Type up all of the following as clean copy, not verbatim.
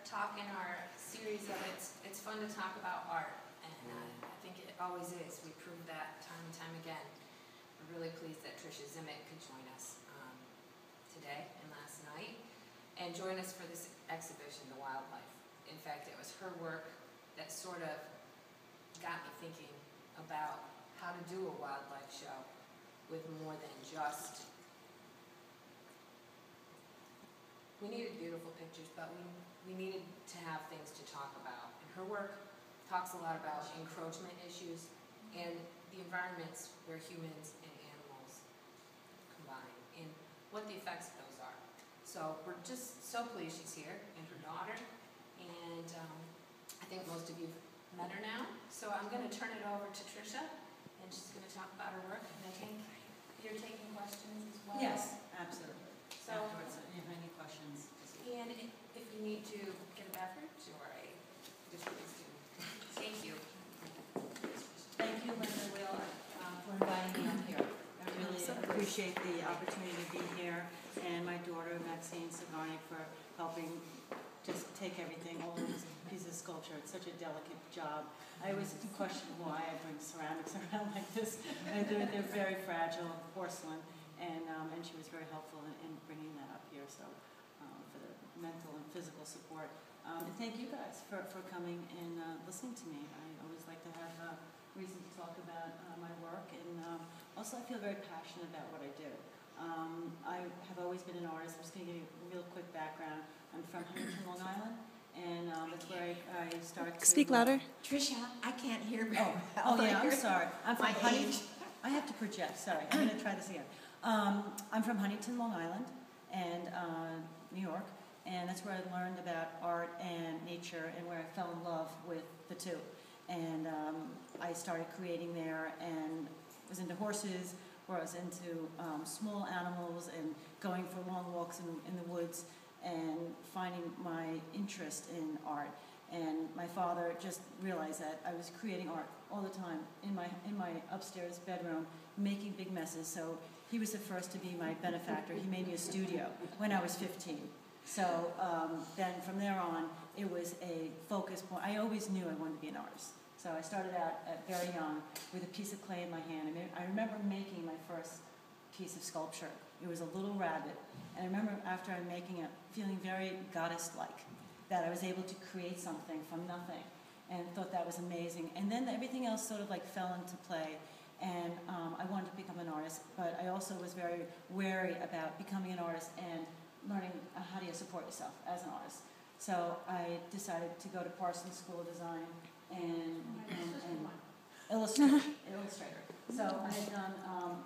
talk in our series of it's fun to talk about art, and I think it always is. We prove that time and time again. We're really pleased that Tricia Zimic could join us today and last night, and join us for this exhibition, The Wildlife. In fact, it was her work that sort of got me thinking about how to do a wildlife show with more than just. We needed beautiful pictures, but we needed to have things to talk about. And her work talks a lot about encroachment issues and the environments where humans and animals combine and what the effects of those are. So we're just so pleased she's here, and her daughter, and I think most of you have met her now. So I'm going to turn it over to Tricia, and she's going to talk about her work, and I think you're taking questions as well. Yes, absolutely. So, afterwards, if you have any questions. And if you need to get a beverage or a please do. Thank you. Thank you, Linda Will, for inviting me up here. I really appreciate the opportunity to be here, and my daughter, Maxine Sigarnik, for helping just take everything, all these pieces of sculpture. It's such a delicate job. I always question why I bring ceramics around like this. They're very fragile, porcelain, and she was very helpful in bringing that up here. So for the mental and physical support. And thank you guys for coming and listening to me. I always like to have a reason to talk about my work, and also I feel very passionate about what I do. I have always been an artist. I'm just going to give you a real quick background. I'm from Huntington, Long Island, and that's where I started to... Speak louder. Tricia, I can't hear me. Oh yeah, I'm sorry. I'm from Huntington. I have to project, sorry. I'm going to try this again. I'm from Huntington, Long Island, and New York, and that's where I learned about art and nature, and where I fell in love with the two. And I started creating there, and was into horses, where I was into small animals, and going for long walks in the woods, and finding my interest in art. And my father just realized that I was creating art all the time in my upstairs bedroom, making big messes. So he was the first to be my benefactor. He made me a studio when I was 15. So then from there on, it was a focus point. I always knew I wanted to be an artist. So I started out very young with a piece of clay in my hand. I remember making my first piece of sculpture. It was a little rabbit. And I remember after I'm making it, feeling very goddess-like, that I was able to create something from nothing, and thought that was amazing. And then everything else sort of like fell into play, and I wanted to become an artist, but I also was very wary about becoming an artist and learning how do you support yourself as an artist. So I decided to go to Parsons School of Design and illustrator. So I had done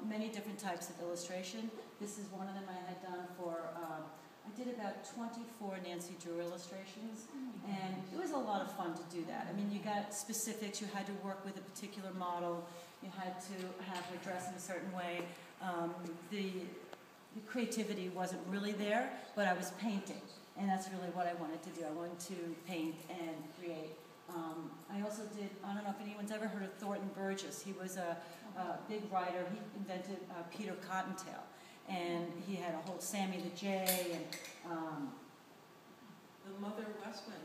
many different types of illustration. This is one of them I had done for, I did about 24 Nancy Drew illustrations, and it was a lot of fun to do that. I mean, you got specifics, you had to work with a particular model, you had to have her dress in a certain way. The creativity wasn't really there, but I was painting, and that's really what I wanted to do. I wanted to paint and create. I also did, I don't know if anyone's ever heard of Thornton Burgess. He was a big writer. He invented Peter Cottontail, and he had a whole Sammy the Jay and the Mother Westman.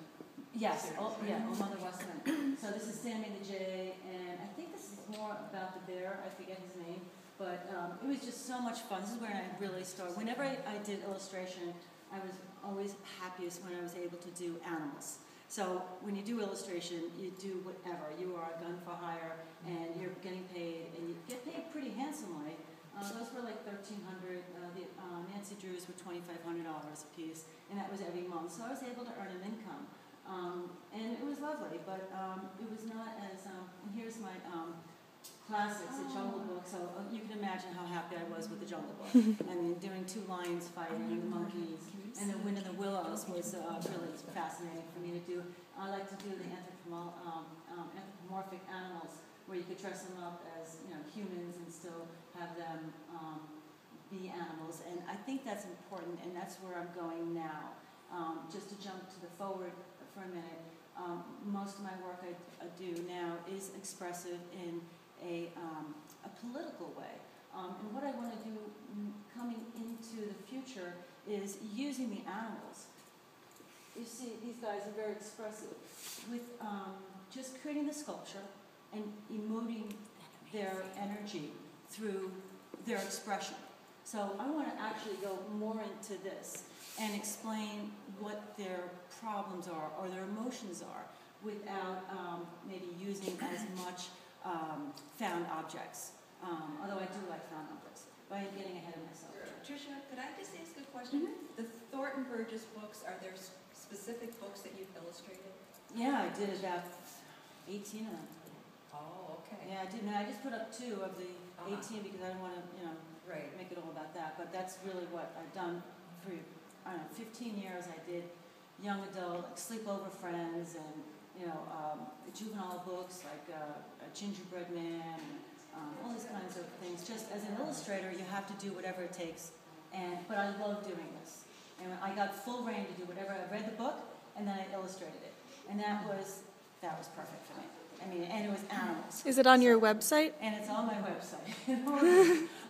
Yes, series, oh, right? yeah, Mother Westman. So this is Sammy the Jay, and I think this is more about the bear. I forget his name, but it was just so much fun. This is where I really started. Whenever I did illustration, I was always happiest when I was able to do animals. So when you do illustration, you do whatever. You are a gun for hire, and you're getting paid, and you get paid pretty handsomely. Those were like $1,300. The Nancy Drews were $2,500 a piece, and that was every month. So I was able to earn an income, and it was lovely. But it was not as. And here's my classics, the Jungle Book. So you can imagine how happy I was with the Jungle Book. I mean, doing two lions fighting and the monkeys. And the Wind in the Willows was really fascinating for me to do. I like to do the anthropomorphic animals, where you could dress them up as humans and still have them be animals. And I think that's important, and that's where I'm going now. Just to jump to the forward for a minute, most of my work I do now is expressive in a political way. And what I want to do coming into the future is using the animals you see, these guys are very expressive with just creating the sculpture and emoting their energy through their expression. So I want to actually go more into this and explain what their problems are or their emotions are without maybe using as much found objects. Although I do like found objects, but I'm getting ahead of myself. Tricia, could I just ask a question? The Thornton Burgess books, are there specific books that you've illustrated? Yeah, I did about 18 of them. Oh, okay. Yeah, I did. And I just put up 2 of the 18 because I don't want to, make it all about that. But that's really what I've done for, I don't know, 15 years. I did young adult, like sleepover friends, and juvenile books like a Gingerbread Man, all these kinds of things. Just as an illustrator, you have to do whatever it takes. But I love doing this. And I got full reign to do whatever. I read the book and then I illustrated it, and that was perfect for me. I mean, and it was animals. Is it on your website? And it's on my website.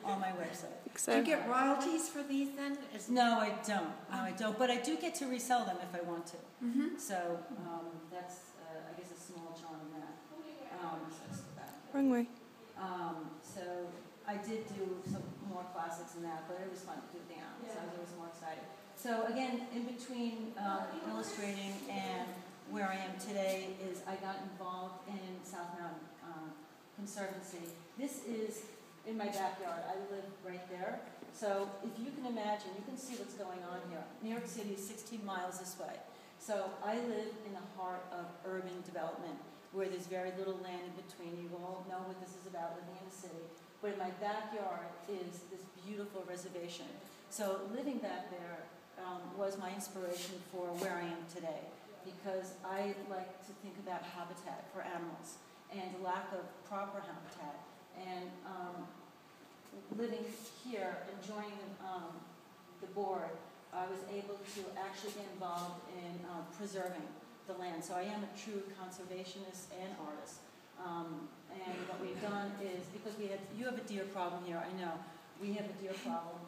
On my website. Do you get royalties for these then? No, I don't. No, I don't. But I do get to resell them if I want to. So that's, I guess, a small charm in that. Wrong way. So I did do some more classics in that, but it was fun to do the animals. So it was more exciting. So again, in between illustrating and where I am today is I got involved in South Mountain Conservancy. This is in my backyard. I live right there. So if you can imagine, you can see what's going on here. New York City is 16 miles this way. So I live in the heart of urban development where there's very little land in between. You all know what this is about, living in the city. But in my backyard is this beautiful reservation. So living back there was my inspiration for where I am today, because I like to think about habitat for animals and the lack of proper habitat. And living here and joining the board, I was able to actually get involved in preserving the land. So I am a true conservationist and artist. And what we've done is, because you have a deer problem here, I know, we have a deer problem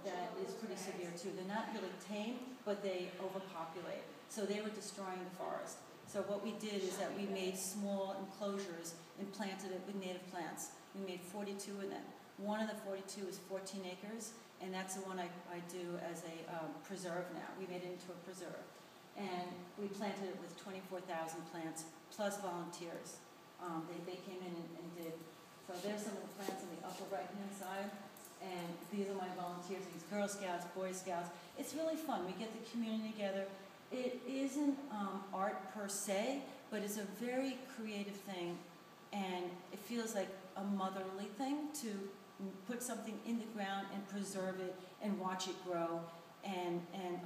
that is pretty severe too. They're not really tame, but they overpopulate. So they were destroying the forest. So what we did is that we made small enclosures and planted it with native plants. We made 42 of them. One of the 42 is 14 acres, and that's the one I do as a preserve now. We made it into a preserve. And we planted it with 24,000 plants, plus volunteers. They came in and did. So there's some of the plants on the upper right-hand side, and these are my volunteers, these Girl Scouts, Boy Scouts. It's really fun. We get the community together. It isn't art per se, but it's a very creative thing, and it feels like a motherly thing to put something in the ground and preserve it and watch it grow, and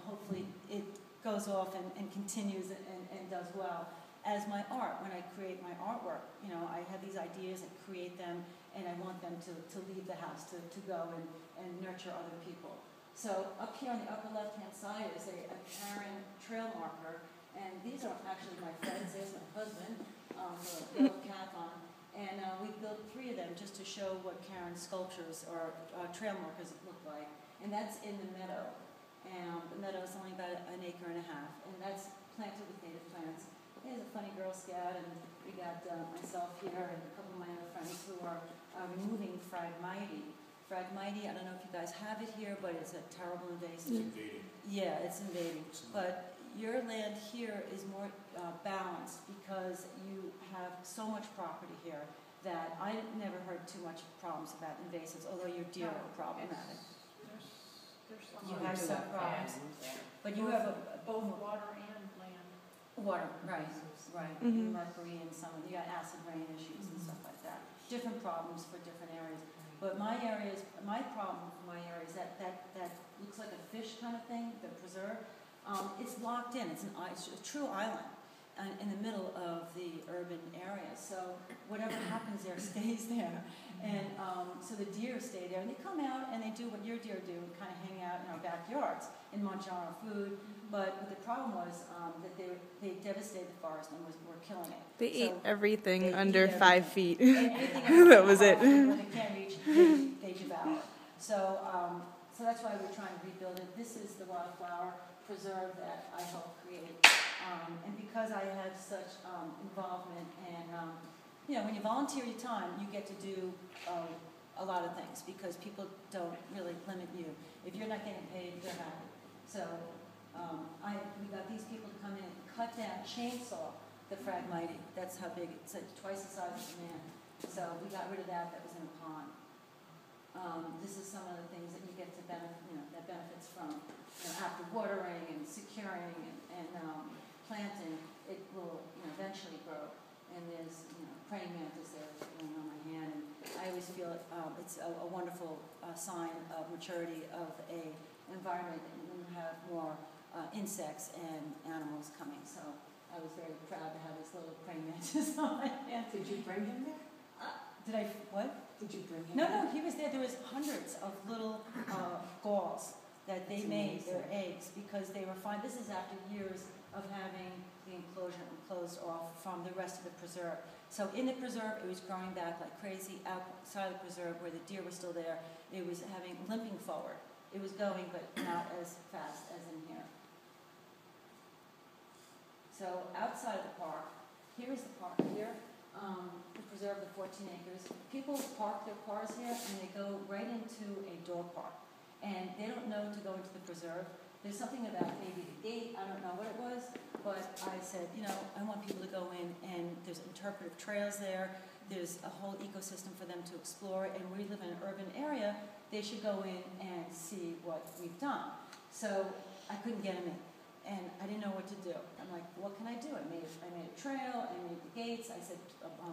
hopefully it goes off and continues and does well. As my art, when I create my artwork, I have these ideas and create them, and I want them to leave the house, to go and nurture other people. So up here on the upper left-hand side is a Karen trail marker, and these are actually my friends. There's my husband, the yellow cap on, and we built 3 of them just to show what Karen's sculptures or trail markers look like, and that's in the meadow. And the meadow is only about 1.5 acres, and that's planted with native plants. There's a funny Girl Scout, and we got myself here and a couple of my other friends who are removing Phragmites. Phragmites, I don't know if you guys have it here, but it's a terrible invasive. It's invading. Yeah, it's invading. But your land here is more balanced because you have so much property here that I never heard too much problems about invasives, although your deer are problematic. You have some problems, but you have both water and land. Water, right. Mercury and some of you got acid rain issues and stuff like that. Different problems for different areas. But my problem for my area is that looks like a fish kind of thing, the preserve. It's locked in. It's a true island in the middle of the urban area. So whatever happens there stays there. And so the deer stay there, and they come out and they do what your deer do, kind of hang out in our backyards and munch on our food. But the problem was that they devastated the forest and were killing it. They ate So everything they under eat 5 feet. Anything That was it. When they can't reach, they devour. So that's why we're trying to rebuild it. This is the wildflower. preserve that I helped create. And because I had such involvement and, you know, when you volunteer your time, you get to do a lot of things because people don't really limit you. If you're not getting paid, they're happy. So we got these people to come in and cut down, chainsaw the Phragmite. That's how big, it's like twice the size of a man. So we got rid of that was in a pond. This is some of the things that you get to benefit, you know, that benefits from, you know, after watering and securing and planting, it will, you know, eventually grow. And there's, you know, praying mantis there going on my hand. And I always feel it's a wonderful sign of maturity of a environment when you have more insects and animals coming. So I was very proud to have this little praying mantis on my hand. Did you bring him there? Did I, what? Did you bring him No, there? no, he was there. There was hundreds of little galls that they made their eggs because they were fine. This is after years of having the enclosure closed off from the rest of the preserve. So in the preserve, it was growing back like crazy. Outside the preserve, where the deer were still there, it was limping forward. It was going, but not as fast as in here. So outside of the park, here is the park here. The preserve, the 14 acres. People park their cars here and they go right into a dog park. And they don't know to go into the preserve. There's something about maybe the gate, I don't know what it was, but I said, you know, I want people to go in and there's interpretive trails there. There's a whole ecosystem for them to explore, and we live in an urban area. They should go in and see what we've done. So I couldn't get them in. And I didn't know what to do. I'm like, what can I do? I made a trail, I made the gates, I said,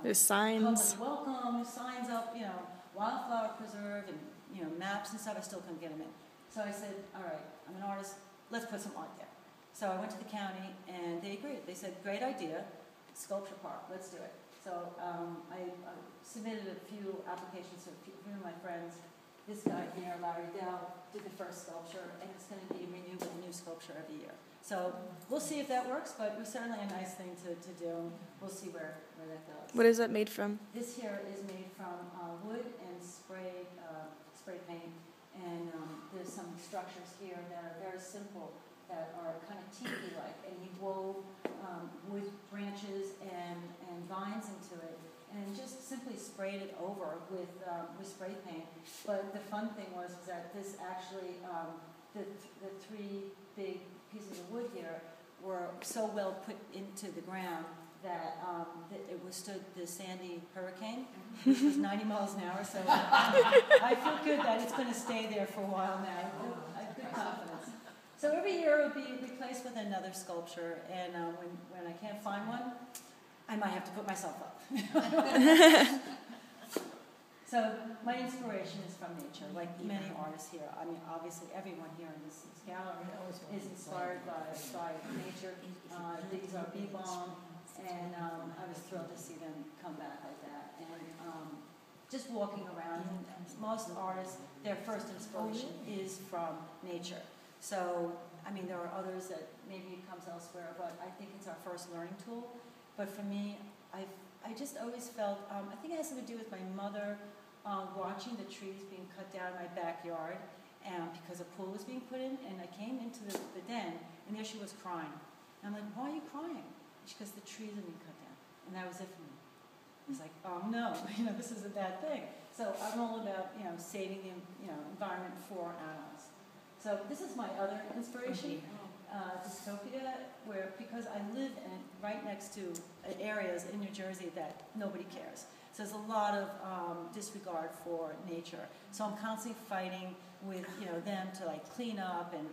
There's signs. public welcome, signs up, you know, wildflower preserve, and, you know, maps and stuff. I still couldn't get them in. So I said, all right, I'm an artist, let's put some art there. So I went to the county, and they agreed. They said, great idea, sculpture park, let's do it. So I submitted a few applications to a few of my friends. This guy here, Larry Dell, did the first sculpture, and it's going to be renewed with a new sculpture every year. So we'll see if that works, but it was certainly a nice thing to do. We'll see where that goes. What is that made from? This here is made from wood and spray paint, and there's some structures here that are very simple, that are kind of tiki-like, and he wove wood branches and vines into it, and just simply sprayed it over with spray paint. But the fun thing was that this actually, the three big pieces of wood here were so well put into the ground that it withstood the Sandy hurricane, which was 90 miles an hour. So I feel good that it's going to stay there for a while now. I have good confidence. So every year it will be replaced with another sculpture, and when I can't find one, I might have to put myself up. So my inspiration is from nature, like many artists here. I mean, obviously everyone here in this gallery is inspired by nature. These are bee balm, and I was thrilled to see them come back like that. And just walking around, most artists, their first inspiration is from nature. So, I mean, there are others that maybe it comes elsewhere, but I think it's our first learning tool. But for me, I just always felt, I think it has something to do with my mother watching the trees being cut down in my backyard because a pool was being put in, and I came into the den, and there she was crying. And I'm like, why are you crying? Because the trees are being cut down. And that was it for me. I was like, oh no, this is a bad thing. So I'm all about, saving the, environment for animals. So this is my other inspiration, dystopia, where because I live right next to areas in New Jersey that nobody cares. So there's a lot of disregard for nature. So I'm constantly fighting with them to clean up and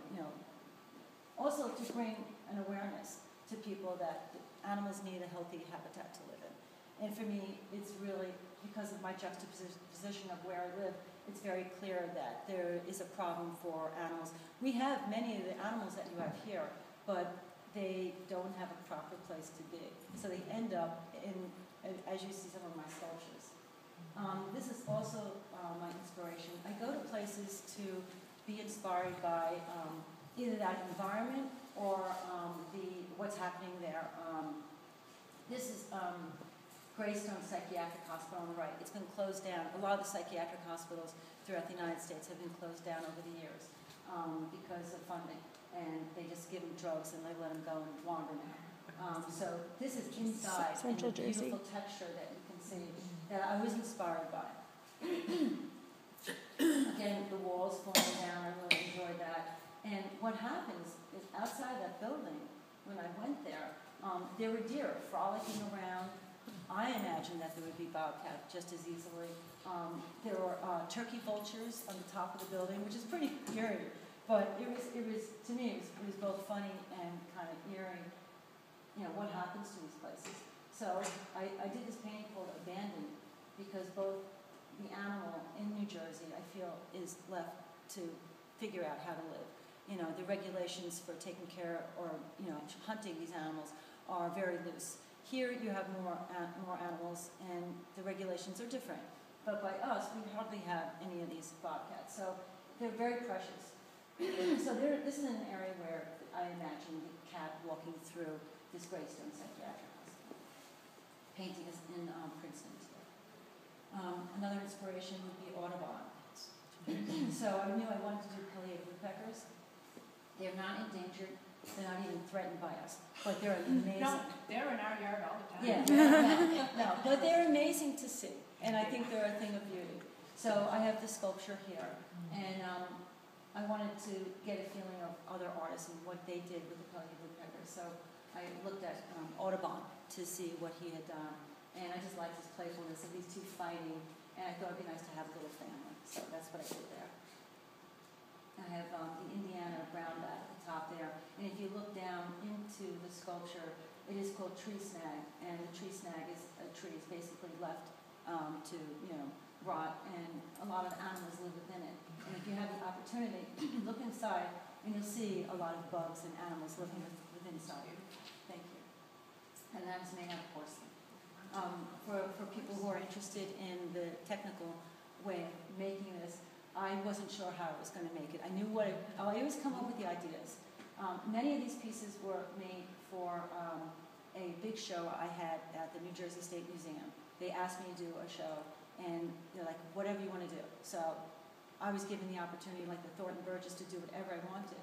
also to bring an awareness to people that animals need a healthy habitat to live in. And for me, it's really because of my juxtaposition of where I live. It's very clear that there is a problem for animals. We have many of the animals that you have here, but they don't have a proper place to be. So they end up in, as you see some of my sculptures. This is also my inspiration. I go to places to be inspired by either that environment or what's happening there. This is Greystone Psychiatric Hospital on the right. It's been closed down. A lot of the psychiatric hospitals throughout the United States have been closed down over the years because of funding. and they just give them drugs and they let them go and wander now. So this is inside and Central the Jersey. beautiful texture that you can see that I was inspired by. Again, the walls falling down, I really enjoyed that. And what happens is outside that building, when I went there were deer frolicking around. I imagine that there would be bobcat just as easily. There were turkey vultures on the top of the building, which is pretty eerie. But it was to me, it was both funny and kind of eerie. You know, what happens to these places? So I did this painting called Abandoned because both the animal in New Jersey, I feel, is left to figure out how to live. You know, the regulations for taking care or, you know, hunting these animals are very loose. Here you have more animals and the regulations are different. But by us, we hardly have any of these bobcats. So they're very precious. So this is an area where I imagine the cat walking through this Greystone Psychiatric Hospital. Painting is in Princeton today. Another inspiration would be Audubon. So I knew I wanted to do pileated woodpeckers. They're not endangered. They're not even threatened by us. But they're amazing. No, they're in our yard all the time. Yeah. No, but they're amazing to see. And I think they're a thing of beauty. So I have the sculpture here. And I wanted to get a feeling of other artists and what they did with the pileated woodpecker. So I looked at Audubon to see what he had done. And I just liked his playfulness of these two fighting. And I thought it'd be nice to have a little family. So that's what I did there. I have the Indiana brown bat at the top there. And if you look down into the sculpture, it is called tree snag. And the tree snag is a tree is basically left to, you know, rot. And a lot of animals live within it. And if you have the opportunity, look inside and you'll see a lot of bugs and animals living within inside. Thank you. And that is made out of porcelain. For people who are interested in the technical way of making this, I wasn't sure how I was going to make it. I knew I always come up with the ideas. Many of these pieces were made for a big show I had at the New Jersey State Museum. They asked me to do a show, and they're like, whatever you want to do. So I was given the opportunity, like the Thornton Burgess, to do whatever I wanted.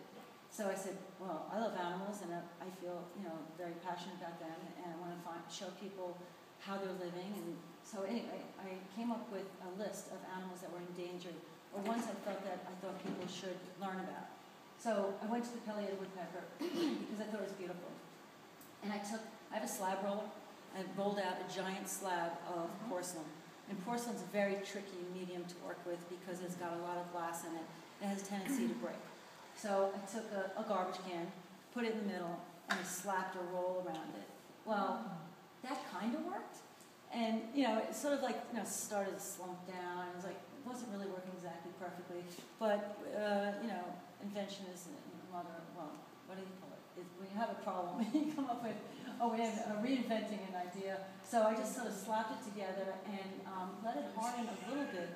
So I said, well, I love animals, and I feel, you know, very passionate about them, and I want to show people how they're living. And so anyway, I came up with a list of animals that were endangered, or ones I thought people should learn about. So I went to the pileated woodpecker because I thought it was beautiful. And I have a slab roller. I rolled out a giant slab of porcelain. And porcelain's a very tricky medium to work with because it's got a lot of glass in it. It has a tendency to break. So I took a garbage can, put it in the middle, and I slapped a roll around it. Well, that kind of worked. And, you know, it sort of like, you know, started to slump down. It was like, it wasn't really working exactly perfectly. But, you know, invention is another, well, what do you call it? When you have a problem, you come up with a way of reinventing an idea. So I just sort of slapped it together and let it harden a little bit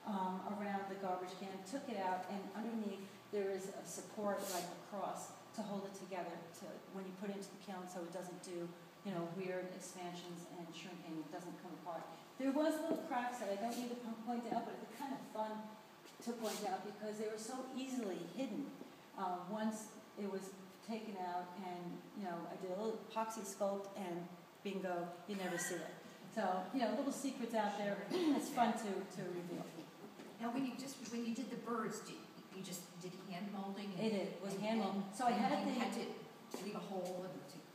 around the garbage can, took it out, and underneath there is a support like a cross to hold it together when you put it into the kiln so it doesn't do, you know, weird expansions and shrinking. It doesn't come apart. There was little cracks that I don't need to point out, but it's kind of fun to point out because they were so easily hidden. Once it was taken out and, you know, I did a little epoxy sculpt and bingo, you never see it. So, you know, little secrets out there. It's fun to reveal. Now, when you did the birds, you just did hand molding? It was hand molding. So I had to leave a hole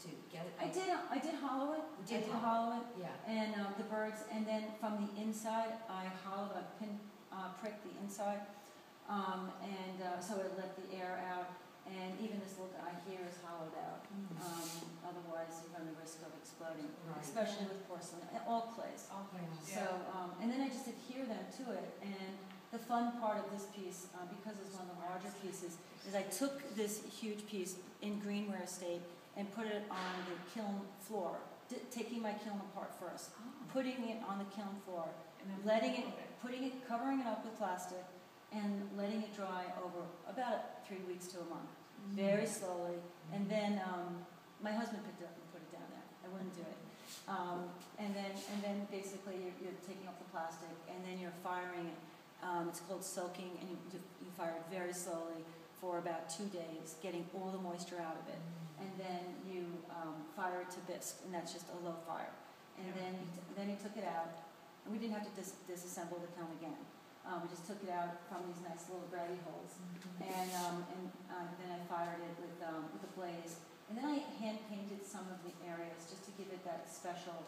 to get it? I did hollow it. You did hollow it? Yeah. And the birds, and then from the inside, I hollowed, I pricked the inside, so it let the air out. And even this little guy here is hollowed out. Otherwise, you run the risk of exploding, especially with porcelain, all clays. All clays. So, and then I just adhere them to it. And the fun part of this piece, because it's one of the larger pieces, is I took this huge piece in Greenware Estate and put it on the kiln floor, taking my kiln apart first, putting it on the kiln floor, and then covering it up with plastic, and letting it dry over about 3 weeks to a month, very slowly. And then my husband picked it up and put it down there. I wouldn't do it. And then basically you're taking off the plastic, and then you're firing it. It's called soaking, and you fire it very slowly for about 2 days, getting all the moisture out of it. And then you fire it to bisque, and that's just a low fire. And then he took it out, and we didn't have to disassemble the kiln again. We just took it out from these nice little gravity holes, and then I fired it with a blaze. And then I hand painted some of the areas just to give it that special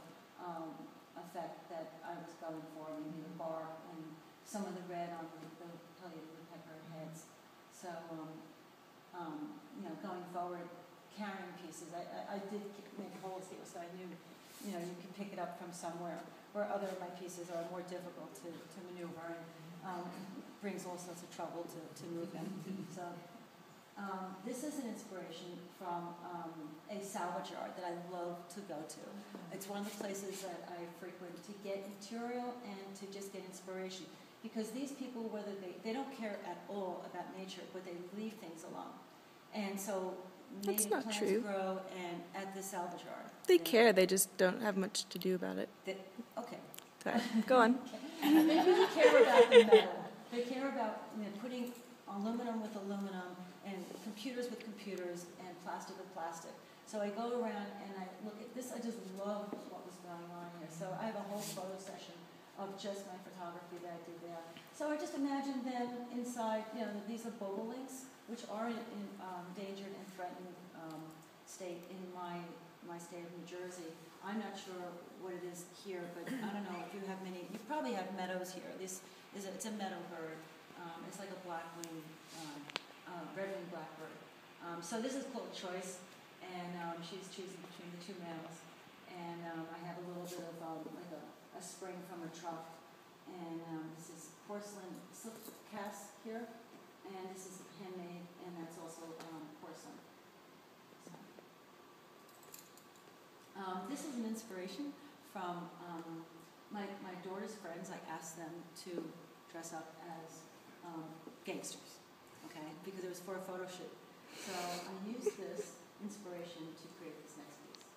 effect that I was going for, maybe the bark and some of the red on the woodpecker heads. So, going forward, carrying pieces, I did make holes here, so I knew, you could pick it up from somewhere, where other of my pieces are more difficult to maneuver and brings all sorts of trouble to move them. So, this is an inspiration from a salvage yard that I love to go to. It's one of the places that I frequent to get material and to just get inspiration. Because these people, whether they don't care at all about nature, but they leave things alone. And so native plants grow and at the salvage yard. They care, they just don't have much to do about it. Okay. Sorry, go on. They really care about the metal. They care about putting aluminum with aluminum and computers with computers and plastic with plastic. So I go around and I look at this. I just love what was going on here. So I have a whole photo session of just my photography that I did there. So I just imagine them inside, these are bobolinks, which are in endangered and threatened state in my state of New Jersey. I'm not sure what it is here, but I don't know if you have many. You probably have meadows here. It's a meadow bird. It's like a black-winged, red-winged blackbird. So this is called Choice, and she's choosing between the two males. And I have a little bit of like a spring from a truck, and this is porcelain silk cast here, and this is handmade, and that's also porcelain. So, this is an inspiration from my daughter's friends. I asked them to dress up as gangsters, okay, because it was for a photo shoot. So I used this inspiration to create this next piece.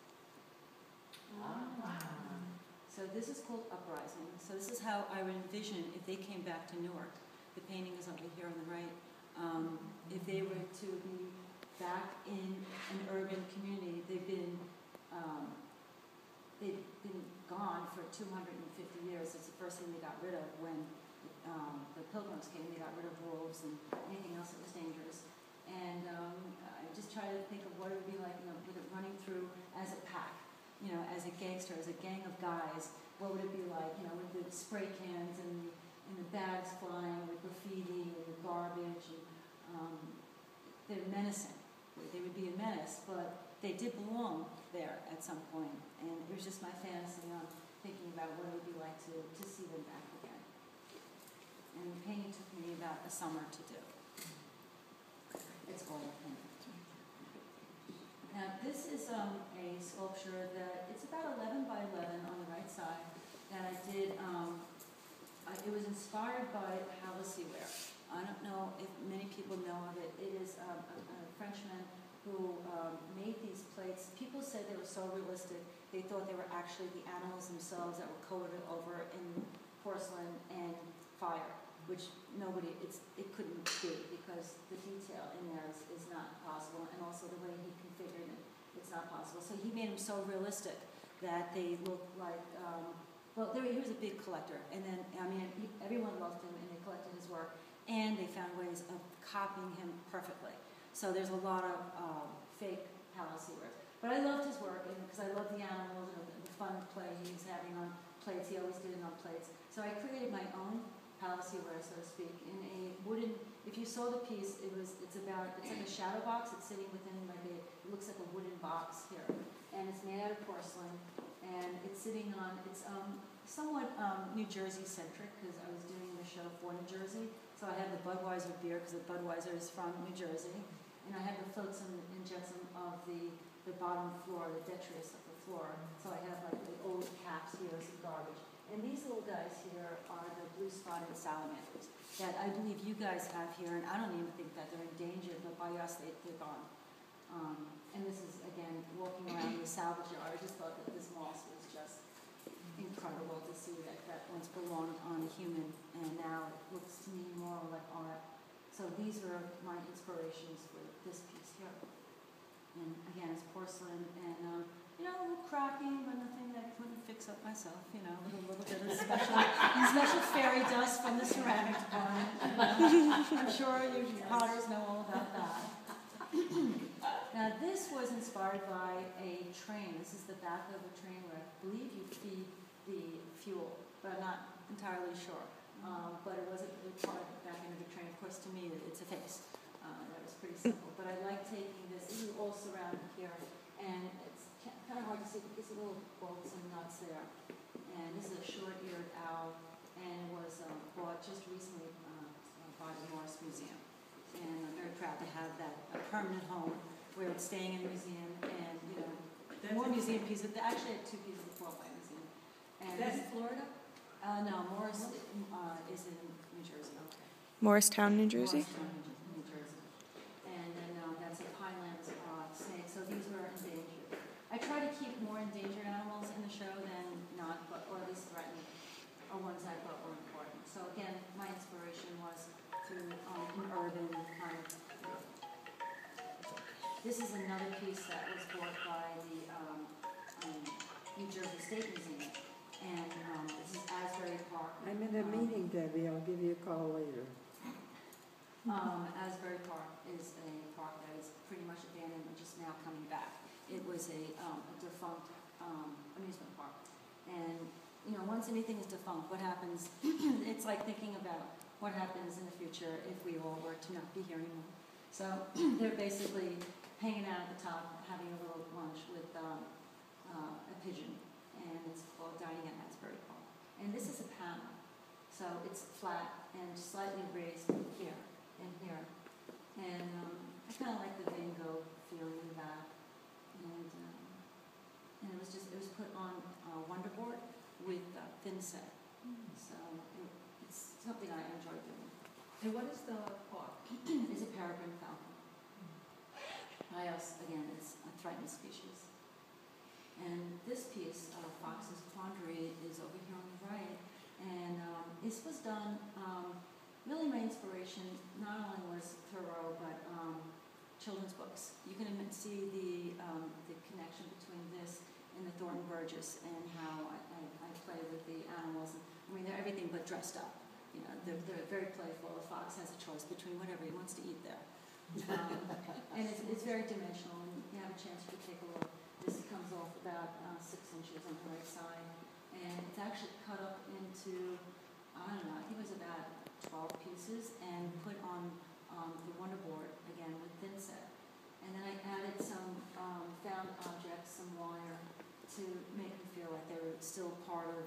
So this is called Uprising. So this is how I would envision if they came back to Newark. The painting is over here on the right. If they were to be back in an urban community, they've been gone for 250 years. It's the first thing they got rid of when the Pilgrims came. They got rid of wolves and anything else that was dangerous. And I just try to think of what it would be like, with it running through as a pack. As a gangster, as a gang of guys, what would it be like, with the spray cans and the bags flying, with graffiti and the garbage, and they're menacing. They would be a menace, but they did belong there at some point, and it was just my fantasy on thinking about what it would be like to see them back again. And the painting took me about a summer to do. It's all painting. Now this is a sculpture that, it's about 11 by 11 on the right side, that I did, it was inspired by Halcyon. I don't know if many people know of it. It is a Frenchman who made these plates. People said they were so realistic, they thought they were actually the animals themselves that were coated over in porcelain and fire, which it couldn't be, because the detail in there is not possible, and also the way he configured it, it's not possible. So he made them so realistic that they look like, he was a big collector, and then, everyone loved him, and they collected his work, and they found ways of copying him perfectly. So there's a lot of fake Halcyon. But I loved his work, because I loved the animals and the fun play he was having on plates. He always did it on plates. So I created my own Halcyon, so to speak, in a wooden. If you saw the piece, it's like a shadow box. It's sitting within it looks like a wooden box here, and it's made out of porcelain, and it's sitting on. It's somewhat New Jersey centric, because I was doing the show for New Jersey. So I have the Budweiser beer, because the Budweiser is from New Jersey, and I have the flotsam and jetsam of the bottom floor, the detritus of the floor. So I have like the old caps here as garbage. And these little guys here are the blue-spotted salamanders that I believe you guys have here, and I don't even think that they're endangered, but by us they're gone. And this is, again, walking around the salvage yard. I just thought that this moss was just incredible to see that once belonged on a human, and now it looks to me more like art. So these were my inspirations for this piece here. And again, it's porcelain and, you know, a little cracking, but nothing that I couldn't fix up myself, you know, with a little bit of special fairy dust from the ceramic department. I'm sure you potters know all about that. Now this was inspired by a train. This is the back of a train where I believe you feed the fuel, but I'm not entirely sure. But it wasn't really part of the back end of the train. Of course, to me, it's a face. That was pretty simple. But I like taking this. This is all surrounded here, and it's kind of hard to see, but there's little bolts and nuts there. And this is a short-eared owl, and it was bought just recently by the Morris Museum. And I'm very proud to have that a permanent home where it's staying in the museum, and you know, more museum pieces. They actually had 2 pieces of Fort White Museum. And That's Florida? No, Morris is in New Jersey. Okay. Morristown, New Jersey. Morristown, New Jersey. And then that's a Highlands snake. So these were endangered. I try to keep more endangered animals in the show than not, or at least threatened, or ones I thought were important. So again, my inspiration was through an urban kind of. This is another piece that was bought by the New Jersey State Museum. And this is Asbury Park. I'm in a meeting, Debbie. I'll give you a call later. Asbury Park is a park that is pretty much abandoned and just now coming back. It was a defunct amusement park. And, you know, once anything is defunct, what happens? It's like thinking about what happens in the future if we all were to not be here anymore. So they're basically hanging out at the top, having a little lunch with a pigeon. And it's called Dining at Asbury Park. And this is a panel. So it's flat and slightly raised here and here. And I kind of like the Van feeling of that. And it was put on Wonderboard with thin set. So it's something I enjoy doing. And what is the hawk? It's a peregrine falcon. Again, it's a threatened species. And this piece, Fox's Quandary, is over here on the right. And this was done, really my inspiration not only was Thoreau, but children's books. You can see the connection between this and the Thornton Burgess and how I play with the animals. I mean, they're everything but dressed up. You know, they're very playful. The fox has a choice between whatever he wants to eat there. And it's very dimensional, and you have a chance to take a look. This comes off about 6 inches on the right side, and it's actually cut up into, I don't know, I think it was about 12 pieces, and put on the Wonderboard, again, with thin set. And then I added some found objects, some wire, to make them feel like they were still part of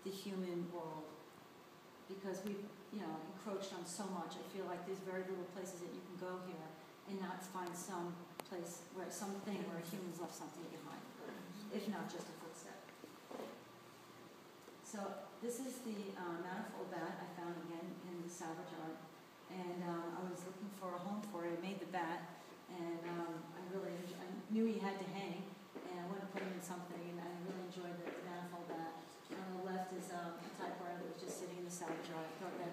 the human world. Because we've, you know, encroached on so much, I feel like there's very little places that you can go here and not find some place where something where humans left something behind, if not just a footstep. So this is the manifold bat I found again in the salvage art, and I was looking for a home for it. I made the bat, and I knew he had to hang, and I wanted to put him in something, and I really enjoyed the manifold bat. On the left is a typewriter that was just sitting in the salvage art. I thought that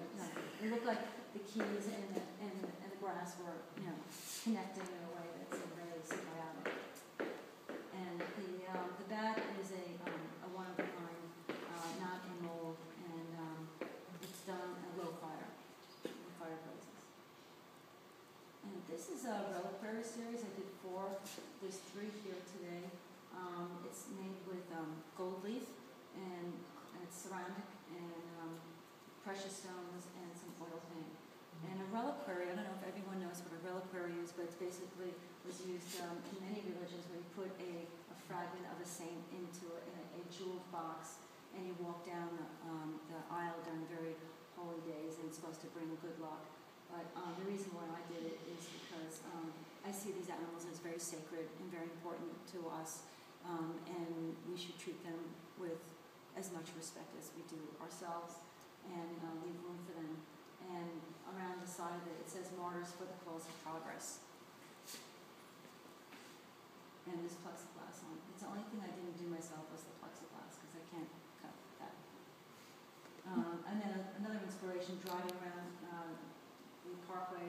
it looked like the keys and the brass were, you know, connecting in a way that's very symbiotic. And the bat is a one of a kind, not in mold, and it's done at low fireplaces. And this is a reliquary series. I did 4. There's 3 here today. It's made with gold leaf. And it's ceramic and precious stones and some oil paint. And a reliquary, I don't know if everyone knows what a reliquary is, but it's basically was used in many religions where you put a fragment of a saint into a jeweled box, and you walk down the aisle during very holy days, and it's supposed to bring good luck. But the reason why I did it is because I see these animals as very sacred and very important to us, and we should treat them with as much respect as we do ourselves, and leave room for them. And around the side of it, it says Martyrs for the Cause of Progress. And there's plexiglass on it. It's the only thing I didn't do myself was the plexiglass, because I can't cut that. And then another inspiration, driving around the Parkway,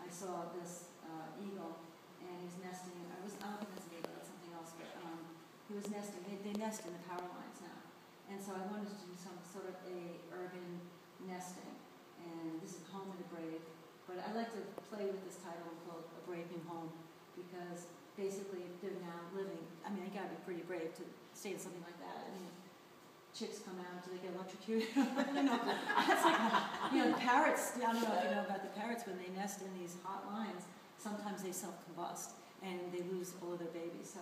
I saw this eagle, and he was nesting. I don't think that's an eagle, that's something else, but he was nesting. They nest in the power lines now, and so I wanted to do some sort of a urban nesting, and this is Home in the Brave. But I like to play with this title called A Brave New Home, because basically they're now living. I mean, they gotta be pretty brave to stay in something like that. I mean, chicks come out, do they get electrocuted? You know, it's like, the parrots, I don't know if you know about the parrots, when they nest in these hot lines, sometimes they self-combust and they lose all of their babies. So,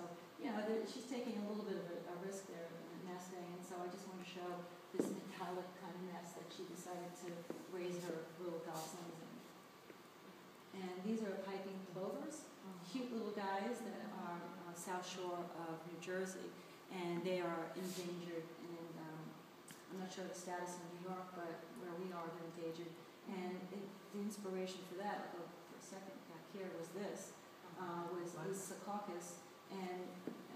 she's taking a little bit of a risk there in nesting, and so I just want to show this metallic kind of nest that she decided to raise her little goslings in. And these are piping plovers, cute little guys that are South Shore of New Jersey, and they are endangered. And I'm not sure the status in New York, but where we are, they're endangered. And the inspiration for that, for a second back here, was this, was Secaucus, and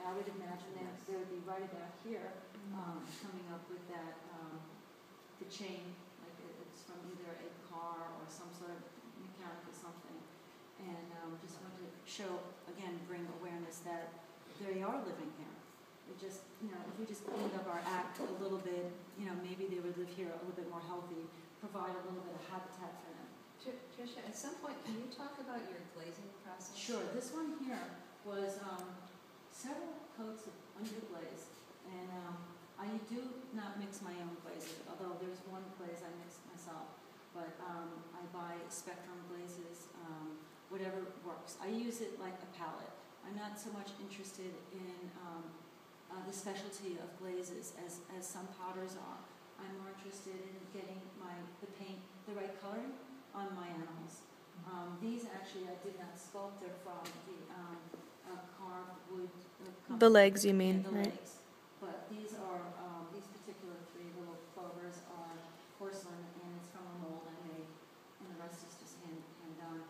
I would imagine that they would be right about here, coming up with that, the chain, like it's from either a car or some sort of mechanic or something. And just want to show, again, bring awareness that they are living here. It just, if we just cleaned up our act a little bit, maybe they would live here a little bit more healthy, provide a little bit of habitat for them. Tricia, at some point, can you talk about your glazing process? Sure. This one here was several coats of underglaze, and I do not mix my own glazes, although there's one glaze I mix myself. But I buy Spectrum glazes, whatever works. I use it like a palette. I'm not so much interested in the specialty of glazes as some powders are. I'm more interested in getting the paint the right color on my animals. These actually I did not sculpt. They're from the carved wood company. The legs, you mean, the right? legs. But these are these particular three little clovers are porcelain, and it's from a mold I made, and the rest is just hand done.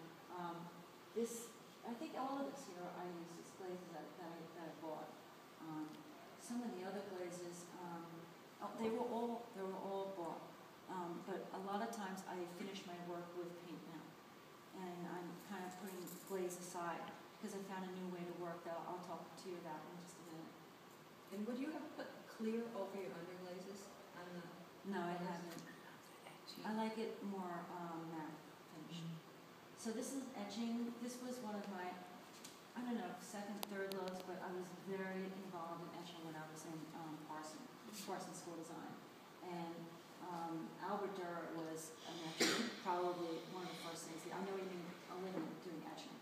I think all of this here I use is glazes that I bought. Some of the other glazes, they were all bought. But a lot of times I finish my work with paint now, and I'm kind of putting glaze aside because I found a new way to work that I'll talk to you about in just a minute. And would you have put clear over your underglazes? I don't know. No, I haven't. I like it more matte finish. So this is etching. This was one of my, I don't know, second, third loves, but I was very involved in etching when I was in Parsons School of Design. And Albert Durr was an etcher, probably one of the first things. I know he made a living doing etching.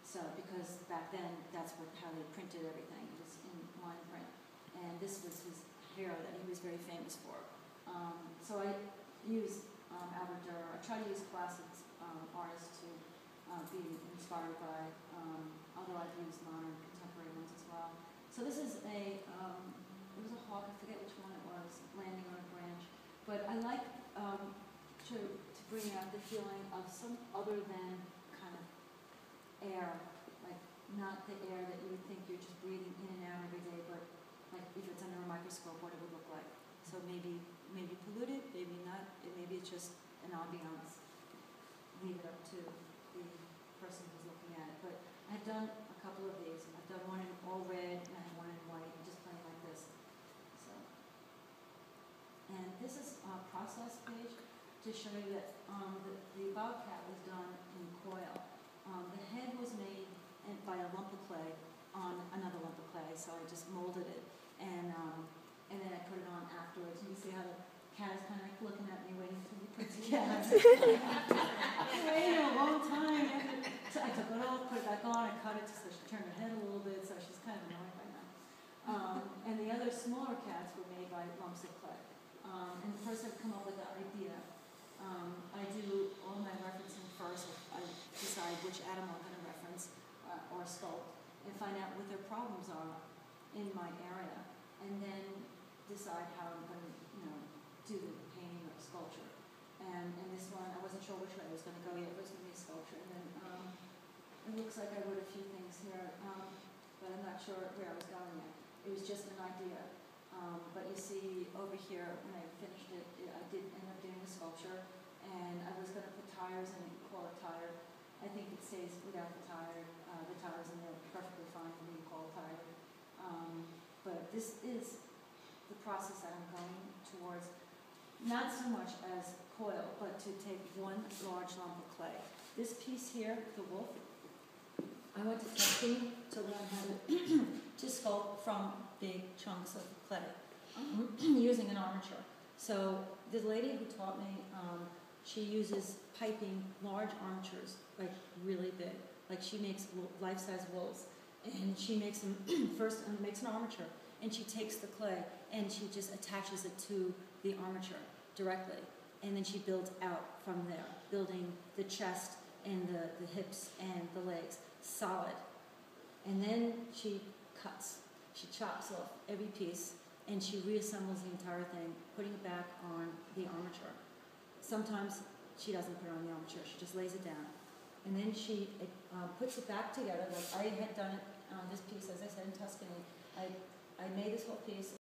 So, because back then, that's how they printed everything. It was in line print. And this was his hero that he was very famous for. So I use Albert Durr. I try to use classic artists to be inspired by, although I've used modern contemporary ones as well. So this is it was a hawk, I forget which one it was, landing on a branch. But I like to bring out the feeling of some other than kind of air, like not the air that you would think you're just breathing in and out every day, but like if it's under a microscope, what it would look like. So maybe polluted, maybe not, maybe it's just an ambiance. Leave it up to the person who's looking at it. But I've done a couple of these. I've done one in all red and I have one in white, just playing like this. So, and this is a process page to show you that the bobcat was done in coil. The head was made by a lump of clay on another lump of clay, so I just molded it, and then I put it on afterwards. You can see how the cat is kind of like looking at me, waiting for me to put it together. I waited a long time. So I took it off, put it back on, and cut it so she turned her head a little bit, so she's kind of annoyed by now. And the other smaller cats were made by lumps of clay. And first I'd come up with the idea. I do all my referencing first. I decide which animal I'm going to reference or sculpt, and find out what their problems are in my area, and then decide how I'm going to, do the painting or sculpture. And in this one, I wasn't sure which way I was going to go yet. It was going to be a sculpture, and then it looks like I wrote a few things here, but I'm not sure where I was going yet. It was just an idea. But you see over here, when I finished it, I did end up doing a sculpture, and I was gonna put tires in it and call it tire. I think it stays without the tire. The tires in there are perfectly fine for me to call tire. But this is the process that I'm going towards, not so much as coil, but to take one large lump of clay. This piece here, the wolf, I went to testing to learn how to sculpt from big chunks of clay using an armature. So the lady who taught me, she uses piping large armatures, like really big. Like she makes life-size wools, and she makes them first makes an armature, and she takes the clay and she just attaches it to the armature directly, and then she builds out from there, building the chest and the hips and the legs solid. And then she chops off every piece, and she reassembles the entire thing, putting it back on the armature. Sometimes she doesn't put it on the armature, she just lays it down. And then she puts it back together, like I had done it on this piece, as I said, in Tuscany. I made this whole piece,